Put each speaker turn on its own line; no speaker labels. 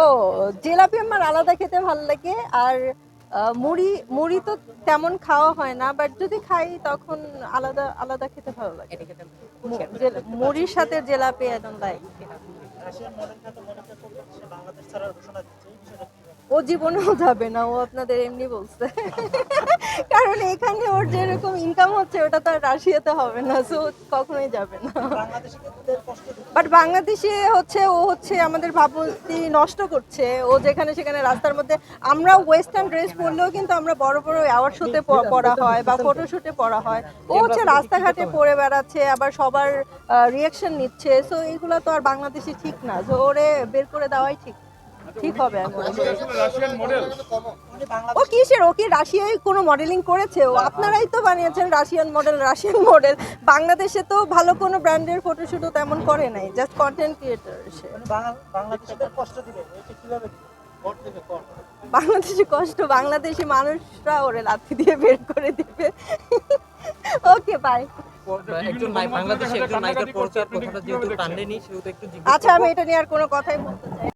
ও, জিলাপি আমার আলাদা খেতে ভালো লাগে। আর মুড়ি মুড়ি তো তেমন খাওয়া হয় না, বাট যদি খাই তখন আলাদা আলাদা খেতে ভালো লাগে।
এটা খেতে
মুড়ির সাথে jalebi I don't like.
Russian model খ্যাত মনিকা কবির সে বাংলাদেশ ছাড়ার ঘোষণা দিচ্ছে, এই বিষয়টা কি ভাবে?
ও জীবনেও যাবে না, ও আপনাদের এমনি বলছে। কারণ এখানে ওর যেরকম ইনকাম হচ্ছে ওটা তো আর রাশিয়াতে হবে না, সো কখনোই যাবে না।
বাংলাদেশিদের কষ্ট দিচ্ছে।
বাট বাংলাদেশে হচ্ছে ও হচ্ছে আমাদের ভাবমূর্তি নষ্ট করছে। ও যেখানে সেখানে রাস্তার মধ্যে, আমরা ওয়েস্টার্ন ড্রেস পরলেও কিন্তু আমরা বড় বড় অ্যাওয়ার্ড শোতে পরা হয় বা ফটোশুটে পরা হয়। ও হচ্ছে রাস্তাঘাটে পরে বেড়াচ্ছে, আবার সবার রিয়াকশন নিচ্ছে। সো এগুলো তো আর বাংলাদেশে ঠিক না, সো ওরে বের করে দেওয়াই ঠিক ঠিক হবে আমি মনে করি।
Russian model.
উনি
ও
বাংলাদেশ
কিসের, ও কি রাশিয়ায় কোনো মডেলিং করেছে? ও আপনারাই তো বানিয়েছেন রাশিয়ান মডেল রাশিয়ান মডেল। বাংলাদেশে তো ভালো কোনো ব্র্যান্ডের ফটোশুটও তেমন করে নাই, জাস্ট কন্টেন্ট ক্রিয়েটর সে।
উনি বাংলাদেশিদের কষ্ট দিবে, এটা কিভাবে দিবে? ভোট দেবে কোন?
বাংলাদেশি কষ্ট, বাংলাদেশি মানুষরা ওরে লাথি দিয়ে বের করে দিবে। Okay bye.
একজন বাংলাদেশি একজন নায়িকার পরিচয়ের কথাটা যেহেতু টানেনি সেহেতু একটু জিজ্ঞেস
আচ্ছা, আমি এটা নিয়ে আর কোনো কথাই বলতে চাই না।